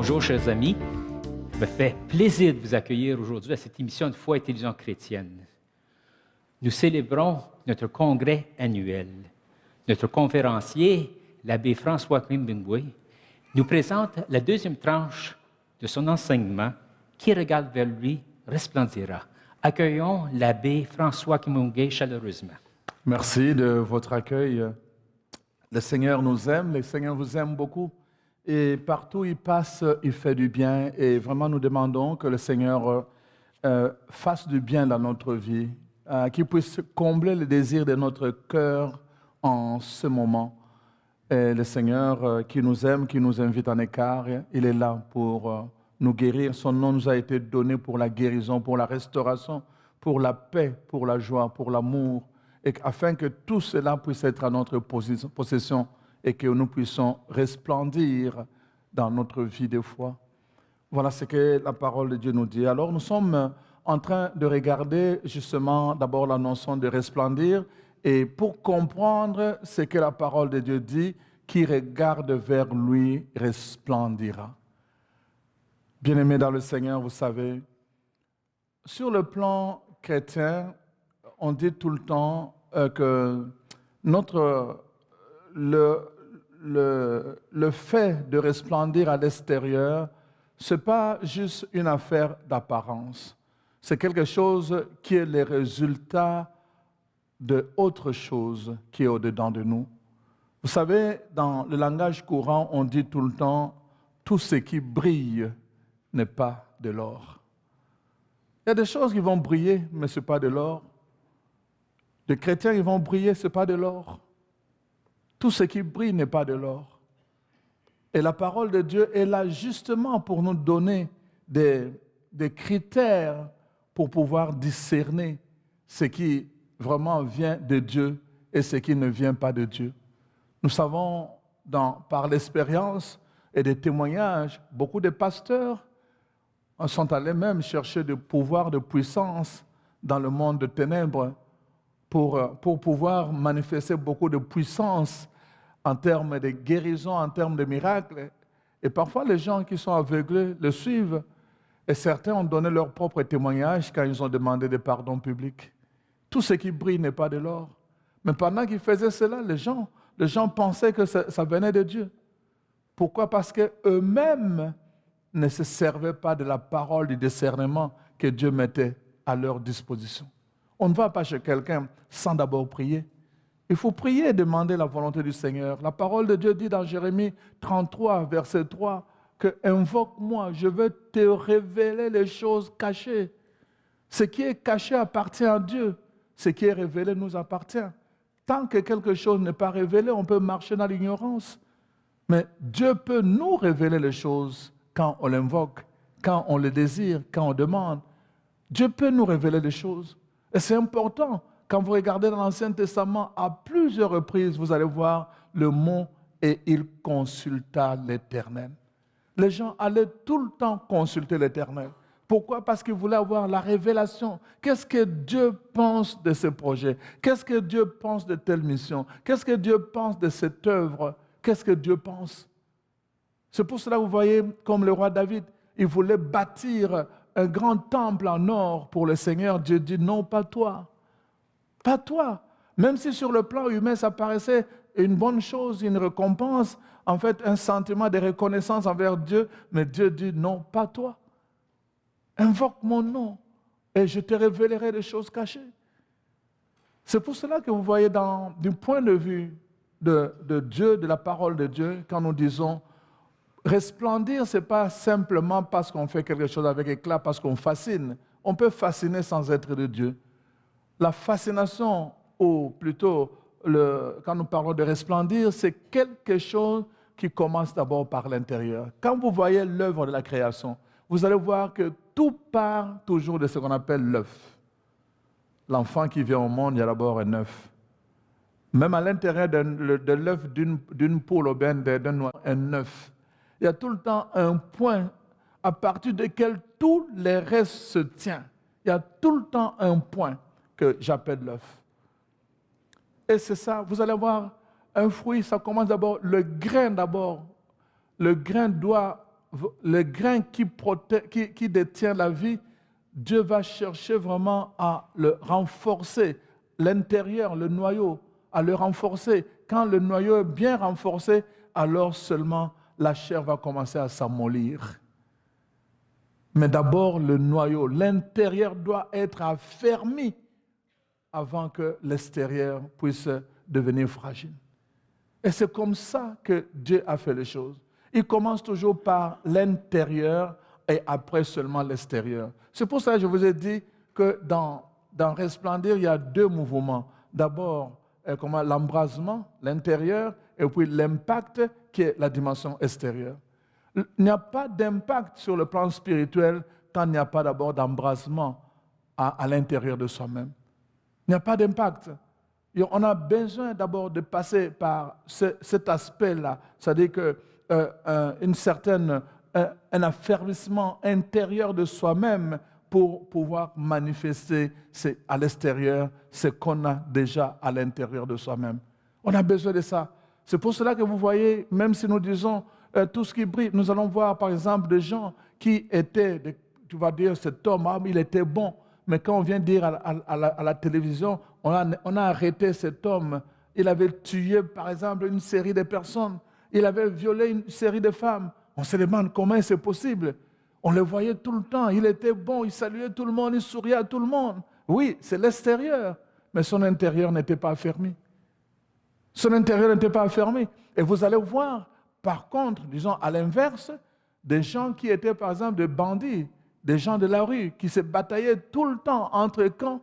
Bonjour, chers amis. Il me fait plaisir de vous accueillir aujourd'hui à cette émission de Foi et Télévision chrétienne. Nous célébrons notre congrès annuel. Notre conférencier, l'abbé François Klimbingwe, nous présente la deuxième tranche de son enseignement « Qui regarde vers lui resplendira ». Accueillons l'abbé François Klimbingwe chaleureusement. Merci de votre accueil. Le Seigneur nous aime, le Seigneur vous aime beaucoup. Et partout où il passe, il fait du bien. Et vraiment, nous demandons que le Seigneur fasse du bien dans notre vie, qu'il puisse combler les désirs de notre cœur en ce moment. Et le Seigneur qui nous aime, qui nous invite en écart, il est là pour nous guérir. Son nom nous a été donné pour la guérison, pour la restauration, pour la paix, pour la joie, pour l'amour, et afin que tout cela puisse être à notre possession et que nous puissions resplendir dans notre vie de foi. Voilà ce que la parole de Dieu nous dit. Alors nous sommes en train de regarder justement d'abord la notion de resplendir, et pour comprendre ce que la parole de Dieu dit, qui regarde vers lui resplendira. Bien-aimés dans le Seigneur, vous savez, sur le plan chrétien, on dit tout le temps que le fait de resplendir à l'extérieur, ce n'est pas juste une affaire d'apparence. C'est quelque chose qui est le résultat d'autre chose qui est au-dedans de nous. Vous savez, dans le langage courant, on dit tout le temps « tout ce qui brille n'est pas de l'or ». Il y a des choses qui vont briller, mais ce n'est pas de l'or. Les chrétiens, ils vont briller, ce n'est pas de l'or. Tout ce qui brille n'est pas de l'or. Et la parole de Dieu est là justement pour nous donner des critères pour pouvoir discerner ce qui vraiment vient de Dieu et ce qui ne vient pas de Dieu. Nous savons par l'expérience et des témoignages, beaucoup de pasteurs sont allés même chercher du pouvoir, de puissance dans le monde de ténèbres pour pouvoir manifester beaucoup de puissance en termes de guérison, en termes de miracles. Et parfois, les gens qui sont aveuglés le suivent, et certains ont donné leur propre témoignage quand ils ont demandé des pardons publics. Tout ce qui brille n'est pas de l'or. Mais pendant qu'ils faisaient cela, les gens pensaient que ça venait de Dieu. Pourquoi? Parce qu'eux-mêmes ne se servaient pas de la parole du discernement que Dieu mettait à leur disposition. On ne va pas chez quelqu'un sans d'abord prier. Il faut prier et demander la volonté du Seigneur. La parole de Dieu dit dans Jérémie 33, verset 3, que « Invoque-moi, je veux te révéler les choses cachées. » Ce qui est caché appartient à Dieu. Ce qui est révélé nous appartient. Tant que quelque chose n'est pas révélé, on peut marcher dans l'ignorance. Mais Dieu peut nous révéler les choses quand on l'invoque, quand on le désire, quand on demande. Dieu peut nous révéler les choses. Et c'est important. Quand vous regardez dans l'Ancien Testament, à plusieurs reprises, vous allez voir le mot « et il consulta l'Éternel ». Les gens allaient tout le temps consulter l'Éternel. Pourquoi? Parce qu'ils voulaient avoir la révélation. Qu'est-ce que Dieu pense de ce projet? Qu'est-ce que Dieu pense de telle mission? Qu'est-ce que Dieu pense de cette œuvre? Qu'est-ce que Dieu pense? C'est pour cela que vous voyez, comme le roi David, il voulait bâtir un grand temple en or pour le Seigneur. Dieu dit non, pas toi. Pas toi. Même si sur le plan humain, ça paraissait une bonne chose, une récompense, en fait, un sentiment de reconnaissance envers Dieu, mais Dieu dit non, pas toi. Invoque mon nom et je te révélerai des choses cachées. C'est pour cela que vous voyez, du point de vue de Dieu, de la parole de Dieu, quand nous disons resplendir, ce n'est pas simplement parce qu'on fait quelque chose avec éclat, parce qu'on fascine. On peut fasciner sans être de Dieu. La fascination, ou plutôt quand nous parlons de resplendir, c'est quelque chose qui commence d'abord par l'intérieur. Quand vous voyez l'œuvre de la création, vous allez voir que tout part toujours de ce qu'on appelle l'œuf. L'enfant qui vient au monde, il y a d'abord un œuf. Même à l'intérieur de l'œuf d'une poule ou bien d'un oiseau, un œuf. Il y a tout le temps un point à partir duquel tout le reste se tient. Il y a tout le temps un point que j'appelle l'œuf. Et c'est ça, vous allez voir un fruit, ça commence d'abord, le grain d'abord. Le grain doit le grain qui détient la vie, Dieu va chercher vraiment à le renforcer, l'intérieur, le noyau, à le renforcer. Quand le noyau est bien renforcé, alors seulement la chair va commencer à s'amollir. Mais d'abord, le noyau, l'intérieur doit être affermi avant que l'extérieur puisse devenir fragile. Et c'est comme ça que Dieu a fait les choses. Il commence toujours par l'intérieur et après seulement l'extérieur. C'est pour ça que je vous ai dit que dans Resplendir, il y a deux mouvements. D'abord, l'embrasement, l'intérieur, et puis l'impact qui est la dimension extérieure. Il n'y a pas d'impact sur le plan spirituel quand il n'y a pas d'abord d'embrasement à l'intérieur de soi-même. Il n'y a pas d'impact. On a besoin d'abord de passer par cet aspect-là, c'est-à-dire un affermissement intérieur de soi-même pour pouvoir manifester à l'extérieur ce qu'on a déjà à l'intérieur de soi-même. On a besoin de ça. C'est pour cela que vous voyez, même si nous disons tout ce qui brille, nous allons voir par exemple des gens qui étaient, tu vas dire cet homme, il était bon. Mais quand on vient dire à la télévision, on a arrêté cet homme. Il avait tué, par exemple, une série de personnes. Il avait violé une série de femmes. On se demande comment c'est possible. On le voyait tout le temps. Il était bon, il saluait tout le monde, il souriait à tout le monde. Oui, c'est l'extérieur. Mais son intérieur n'était pas affermi. Son intérieur n'était pas affermi. Et vous allez voir, par contre, disons à l'inverse, des gens qui étaient, par exemple, des bandits, des gens de la rue qui se bataillaient tout le temps entre camps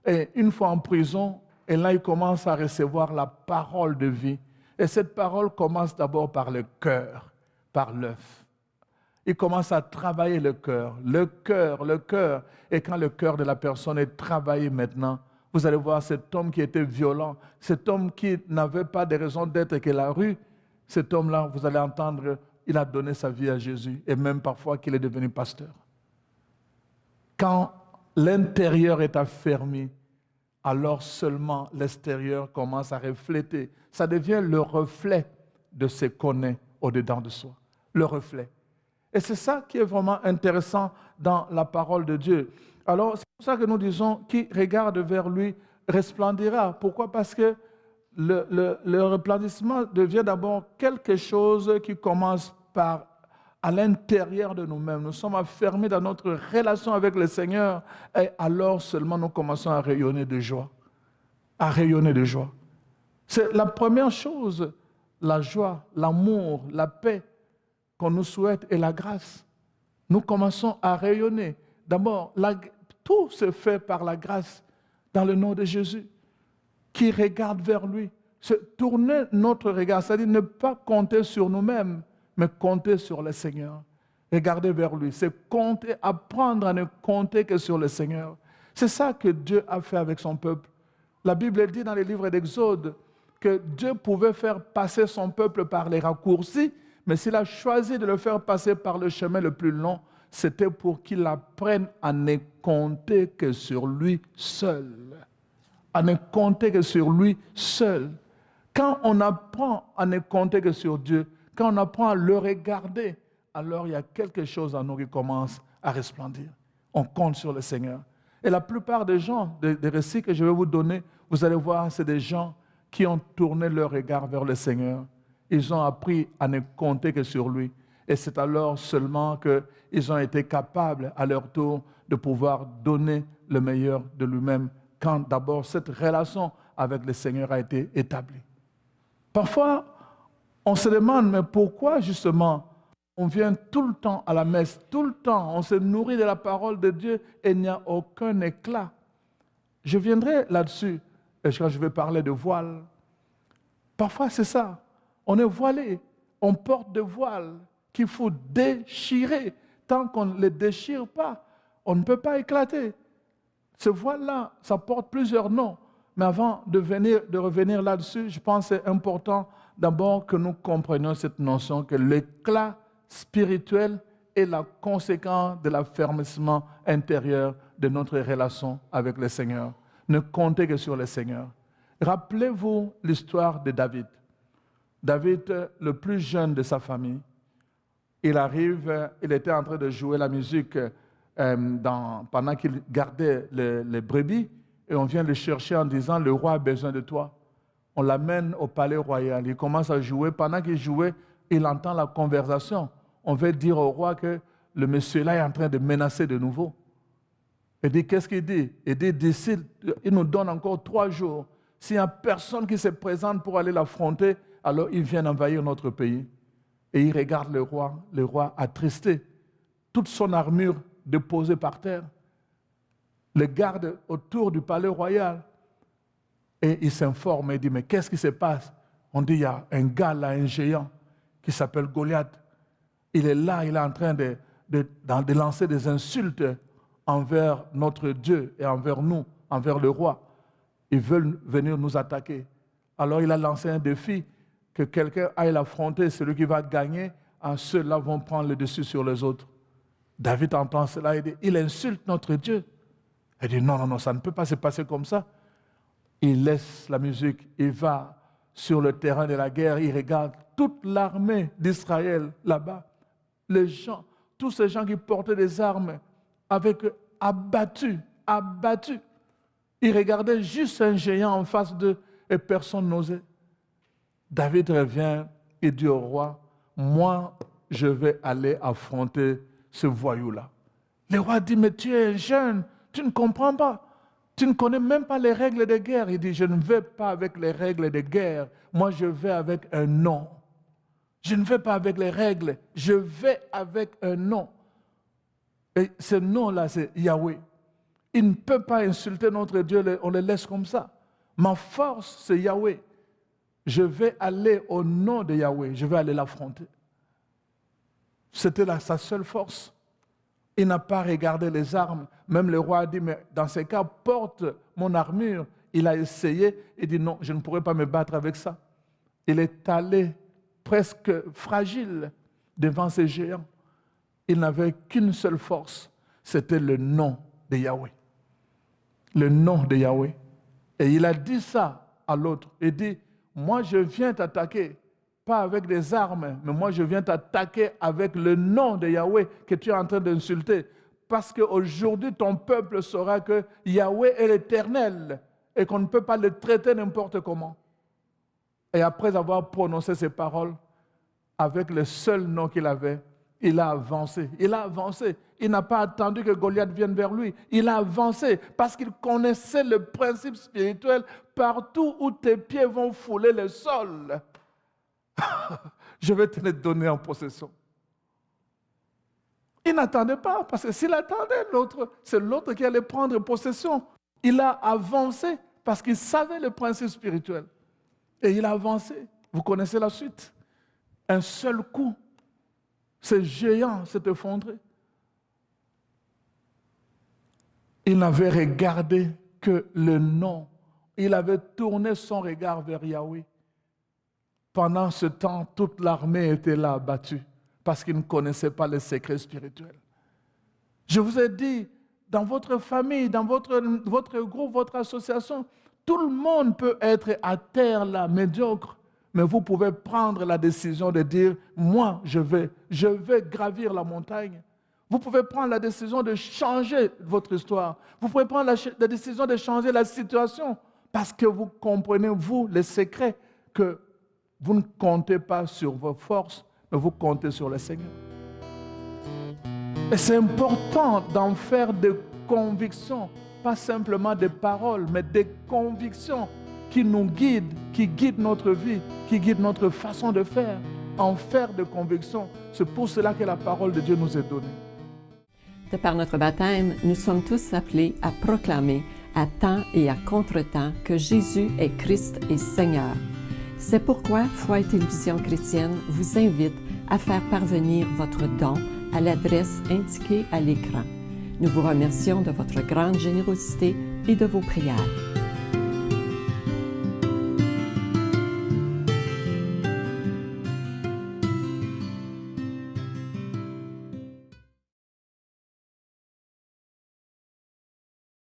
et une fois en prison, et là ils commencent à recevoir la parole de vie. Et cette parole commence d'abord par le cœur, par l'œuf. Il commence à travailler le cœur. Et quand le cœur de la personne est travaillé maintenant, vous allez voir cet homme qui était violent, cet homme qui n'avait pas de raison d'être que la rue, cet homme-là, vous allez entendre, il a donné sa vie à Jésus et même parfois qu'il est devenu pasteur. Quand l'intérieur est affermi, alors seulement l'extérieur commence à refléter. Ça devient le reflet de ce qu'on est au-dedans de soi. Le reflet. Et c'est ça qui est vraiment intéressant dans la parole de Dieu. Alors, c'est pour ça que nous disons, qui regarde vers lui resplendira. Pourquoi? Parce que le resplendissement devient d'abord quelque chose qui commence par à l'intérieur de nous-mêmes. Nous sommes affermés dans notre relation avec le Seigneur et alors seulement nous commençons à rayonner de joie. À rayonner de joie. C'est la première chose, la joie, l'amour, la paix qu'on nous souhaite et la grâce. Nous commençons à rayonner. D'abord, tout se fait par la grâce dans le nom de Jésus. Qui regarde vers lui. Tourner notre regard, c'est-à-dire ne pas compter sur nous-mêmes, mais compter sur le Seigneur. Regardez vers lui. C'est compter, apprendre à ne compter que sur le Seigneur. C'est ça que Dieu a fait avec son peuple. La Bible dit dans les livres d'Exode que Dieu pouvait faire passer son peuple par les raccourcis, mais s'il a choisi de le faire passer par le chemin le plus long, c'était pour qu'il apprenne à ne compter que sur lui seul. À ne compter que sur lui seul. Quand on apprend à ne compter que sur Dieu, quand on apprend à le regarder, alors il y a quelque chose en nous qui commence à resplendir. On compte sur le Seigneur. Et la plupart des gens, des récits que je vais vous donner, vous allez voir, c'est des gens qui ont tourné leur regard vers le Seigneur. Ils ont appris à ne compter que sur lui. Et c'est alors seulement qu'ils ont été capables, à leur tour, de pouvoir donner le meilleur de lui-même, quand d'abord cette relation avec le Seigneur a été établie. Parfois, on se demande, mais pourquoi justement on vient tout le temps à la messe, tout le temps, on se nourrit de la parole de Dieu et il n'y a aucun éclat. Je viendrai là-dessus, quand je vais parler de voile. Parfois, c'est ça. On est voilé, on porte des voiles qu'il faut déchirer. Tant qu'on ne les déchire pas, on ne peut pas éclater. Ce voile-là, ça porte plusieurs noms. Mais avant de revenir là-dessus, je pense que c'est important d'abord que nous comprenions cette notion que l'éclat spirituel est la conséquence de l'affermissement intérieur de notre relation avec le Seigneur. Ne comptez que sur le Seigneur. Rappelez-vous l'histoire de David. David, le plus jeune de sa famille, Il arrive, il était en train de jouer la musique pendant qu'il gardait les brebis, et on vient le chercher en disant, le roi a besoin de toi. On l'amène au palais royal. Il commence à jouer. Pendant qu'il jouait, il entend la conversation. On veut dire au roi que le monsieur-là est en train de menacer de nouveau. Il dit, qu'est-ce qu'il dit? Il dit, d'ici, il nous donne encore 3 jours. S'il n'y a personne qui se présente pour aller l'affronter, alors il vient envahir notre pays. Et il regarde le roi attristé, toute son armure déposée par terre, le garde autour du palais royal. Et il s'informe et dit, mais qu'est-ce qui se passe? On dit, il y a un gars là, un géant, qui s'appelle Goliath. Il est là, il est en train de lancer des insultes envers notre Dieu et envers nous, envers le roi. Ils veulent venir nous attaquer. Alors il a lancé un défi, que quelqu'un aille l'affronter, celui qui va gagner, ceux-là vont prendre le dessus sur les autres. David entend cela et dit, il insulte notre Dieu. Il dit, non, ça ne peut pas se passer comme ça. Il laisse la musique, il va sur le terrain de la guerre, il regarde toute l'armée d'Israël là-bas. Les gens, tous ces gens qui portaient des armes, avec abattus. Il regardait juste un géant en face d'eux et personne n'osait. David revient et dit au roi, moi, je vais aller affronter ce voyou-là. Le roi dit, mais tu es jeune, tu ne comprends pas. Tu ne connais même pas les règles de guerre. Il dit, je ne vais pas avec les règles de guerre. Moi, je vais avec un nom. Je ne vais pas avec les règles. Je vais avec un nom. Et ce nom-là, c'est Yahweh. Il ne peut pas insulter notre Dieu, on le laisse comme ça. Ma force, c'est Yahweh. Je vais aller au nom de Yahweh. Je vais aller l'affronter. C'était sa seule force. Il n'a pas regardé les armes. Même le roi a dit, mais dans ces cas, porte mon armure. Il a essayé. Il dit, non, je ne pourrai pas me battre avec ça. Il est allé presque fragile devant ces géants. Il n'avait qu'une seule force. C'était le nom de Yahweh. Le nom de Yahweh. Et il a dit ça à l'autre. Il dit, moi je viens t'attaquer, pas avec des armes, mais moi je viens t'attaquer avec le nom de Yahweh que tu es en train d'insulter. Parce qu'aujourd'hui, ton peuple saura que Yahweh est l'Éternel et qu'on ne peut pas le traiter n'importe comment. Et après avoir prononcé ces paroles, avec le seul nom qu'il avait, il a avancé. Il a avancé. Il n'a pas attendu que Goliath vienne vers lui. Il a avancé parce qu'il connaissait le principe spirituel. Partout où tes pieds vont fouler le sol, je vais te le donner en possession. Il n'attendait pas, parce que s'il attendait, c'est l'autre qui allait prendre possession. Il a avancé parce qu'il savait le principe spirituel. Et il a avancé. Vous connaissez la suite. Un seul coup, ce géant s'est effondré. Il n'avait regardé que le nom. Il avait tourné son regard vers Yahweh. Pendant ce temps, toute l'armée était là, abattue, parce qu'ils ne connaissaient pas les secrets spirituels. Je vous ai dit, dans votre famille, dans votre groupe, votre association, tout le monde peut être à terre là, médiocre, mais vous pouvez prendre la décision de dire, moi, je vais gravir la montagne. Vous pouvez prendre la décision de changer votre histoire. Vous pouvez prendre la décision de changer la situation, parce que vous comprenez, vous, les secrets, que vous ne comptez pas sur vos forces, mais vous comptez sur le Seigneur. Et c'est important d'en faire des convictions, pas simplement des paroles, mais des convictions qui nous guident, qui guident notre vie, qui guident notre façon de faire. En faire des convictions, c'est pour cela que la parole de Dieu nous est donnée. De par notre baptême, nous sommes tous appelés à proclamer à temps et à contre-temps que Jésus est Christ et Seigneur. C'est pourquoi Foi et Télévision Chrétienne vous invite à faire parvenir votre don à l'adresse indiquée à l'écran. Nous vous remercions de votre grande générosité et de vos prières.